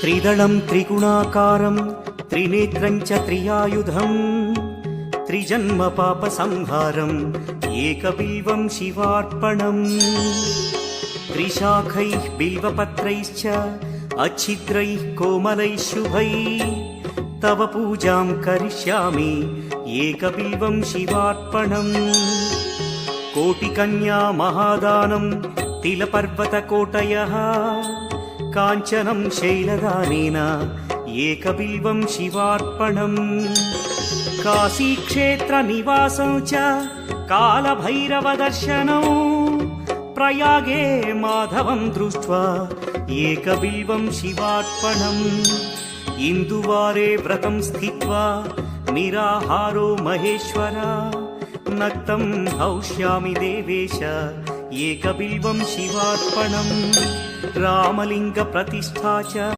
त्रिदलं त्रिगुणाकारं त्रिनेत्रं च त्रियायुधं त्रिजन्म पापसंहारं एकबिल्वं शिवार्पणम् त्रिशाखैः बिल्वपत्रैश्च अच्छिद्रैः कोमलैः शुभैः तव पूजां करिष्यामि एकबिल्वं शिवार्पणम् कोटिकन्या महादानं तिलपर्वतकोटयः काञ्चनं शैलदानेन एकबिल्वं शिवार्पणम् काशीक्षेत्रनिवासं च कालभैरवदर्शनौ प्रयागे माधवं दृष्ट्वा एकबिल्वं शिवार्पणम् इन्दुवारे व्रतं स्थित्वा निराहारो महेश्वर नक्तं हौष्यामि देवेश एकबिल्वं शिवार्पणम् रामलिङ्गप्रतिष्ठा च